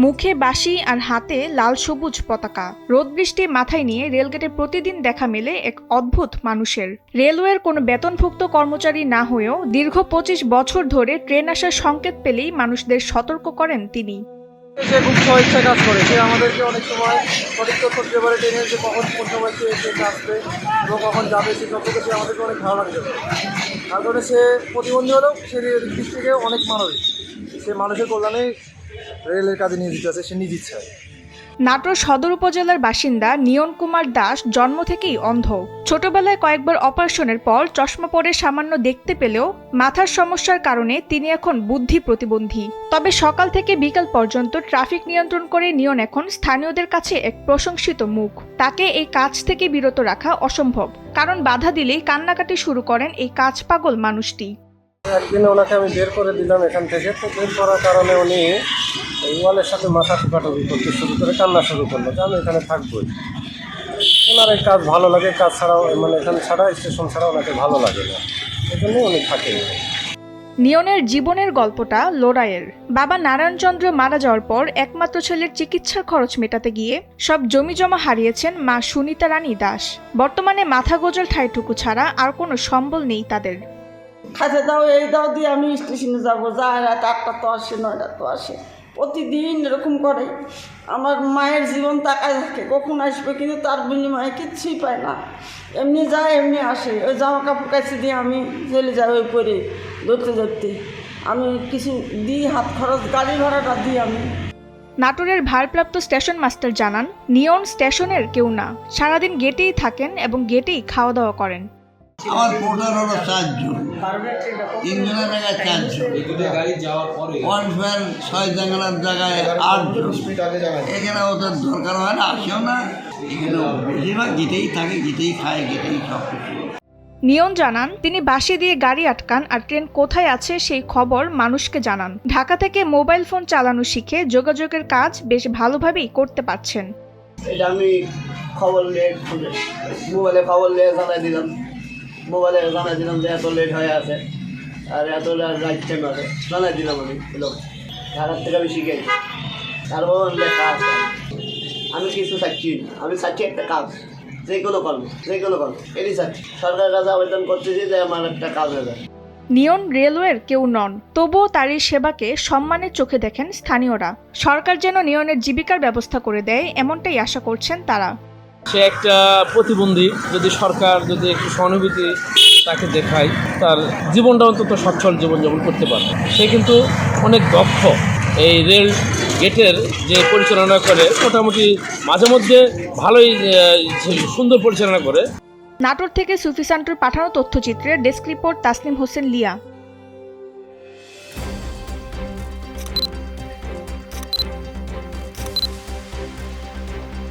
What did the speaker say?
মুখে বাঁশি আর হাতে লাল সবুজ পতাকা। রোদ বৃষ্টি মাথায় নিয়ে রেলগেটে প্রতিদিন দেখা মেলে এক অদ্ভুত মানুষের। রেলওয়ের কোনো বেতনভুক্ত কর্মচারী না হয়েও দীর্ঘ ২৫ বছর ধরে ট্রেন আসার সংকেত পেলেই মানুষদের সতর্ক করেন তিনি। সে খুব স্বেচ্ছায় কাজ করে, সে আমাদেরকে অনেক সময় সঠিক তথ্য দিতে পারে ট্রেনের যে কখন কোন সময় সে আসবে এবং কখন যাবে সে সম্পর্কে সে আমাদেরকে অনেক ভালো লাগতে পারে। তার কারণে সে প্রতিবন্ধী হলেও সে দিক থেকে অনেক মানবিক, সে মানুষের কল্যাণে রেলের কাজে নিয়োজিত আছে, সে নিজ ইচ্ছায়। নাটোর সদর উপজেলার বাসিন্দা নিয়ন কুমার দাস জন্ম থেকেই অন্ধ। ছোটবেলায় কয়েকবার অপারেশনের পর চশমা পরে সামান্য দেখতে পেলেও মাথার সমস্যার কারণে তিনি এখন বুদ্ধি প্রতিবন্ধী। তবে সকাল থেকে বিকাল পর্যন্ত ট্রাফিক নিয়ন্ত্রণ করে নিয়ন এখন স্থানীয়দের কাছে এক প্রশংসিত মুখ। তাকে এই কাজ থেকে বিরত রাখা অসম্ভব, কারণ বাধা দিলেই কান্নাকাটি শুরু করেন এই কাজ পাগল মানুষটি। একদিন ওনাকে আমি বের করে দিলাম এখান থেকে, তো বের করার কারণে উনি এই ওয়ালের সাথে মাথা ঠোকাঠুকি করতে শুরু করে কান্না শুরু করলো যে আমি এখানে থাকবোই। ওনার এই কাজ ভালো লাগে, কাজ ছাড়াও মানে এখানে ছাড়া স্টেশন ছাড়া ওনাকে ভালো লাগে না, এই জন্য উনি থাকেন। নিয়নের জীবনের গল্পটা লড়াইয়ের। বাবা নারায়ণচন্দ্র মারা যাওয়ার পর একমাত্র ছেলের চিকিৎসার খরচ মেটাতে গিয়ে সব জমিজমা হারিয়েছেন মা সুনিতা রানী দাস। বর্তমানে মাথা গোজার ঠাইটুকু ছাড়া আর কোনো সম্বল নেই তাদের। খাইতে দাও এই দাও দিয়ে আমি স্টেশনে যাবো, যা রাত ৮টা তো আসে ৯টা তো আসে, প্রতিদিন এরকম করে। আমার মায়ের জীবন তাকায় থাকে কখন আসবে, কিন্তু তার বিনিময়ে কিচ্ছুই পায় না। এমনি যায় এমনি আসে, ওই জামা কাপড় কাছে দিয়ে আমি চলে যাই ওই পরে ধরতে ধরতে। আমি কিছু দিই, হাত খরচ গাড়ি ভাড়াটা দিই আমি। নাটোরের ভারপ্রাপ্ত স্টেশন মাস্টার জানান, নিয়ন স্টেশনের কেউ না, সারাদিন গেটেই থাকেন এবং গেটেই খাওয়া দাওয়া করেন। আমার পোর্টার হলো 4 জন, 3 জনের জায়গায় 4 জন, ওয়ান ফ্যান 6 জায়গার জায়গায় 8 জন। এখানে ওদের দরকার হয় না, আসেও না, এখানে বেশিরভাগ গেটেই থাকে, গেটেই খায়, গেটেই সব কিছু। নিয়ন জানান, তিনি বাঁশি দিয়ে গাড়ি আটকান আর ট্রেন কোথায় আছে সেই খবর মানুষকে জানান। ঢাকা থেকে মোবাইল ফোন চালানো শিখে যোগাযোগের কাজ বেশ ভালোভাবেই করতে পারছেন। এটা আমি খবর নিয়ে মোবাইলে খবর নিয়ে জানাই দিলাম, যে এত লেট হয়ে আছে আর এত রাইট টাইম আছে, জানাই দিলাম। আমি ঢাকার থেকে আমি শিখে তারপর লেখা আছে। আমি কিছু চাচ্ছি না, আমি চাচ্ছি একটা কাজ, যে কোনো কর্ম এটাই চাচ্ছি। সরকারের কাছে আবেদন করতেছি যে আমার একটা কাজ হয়ে যায়। নিয়ন রেলওয়ের কেউ নন, তবুও তারই সেবাকে সম্মানের চোখে দেখেন স্থানীয়রা। সরকার যেন নিয়নের জীবিকার ব্যবস্থা করে দেয়, এমনটাই আশা করছেন তারা। সে একটা প্রতিবন্ধী, যদি সরকার যদি একটু সহানুভূতি তাকে দেখায়, তার জীবনটা অন্তত সচ্ছল জীবনযাপন করতে পারে। সে কিন্তু অনেক দক্ষ, এই রেল গেটের যে পরিচালনা করে মোটামুটি মাঝে মধ্যে ভালোই সুন্দর পরিচালনা করে। নাটোর থেকে সুফি সান্টুর পাঠানো তথ্যচিত্রের ডেস্ক রিপোর্ট তাসনিম হোসেন লিয়া।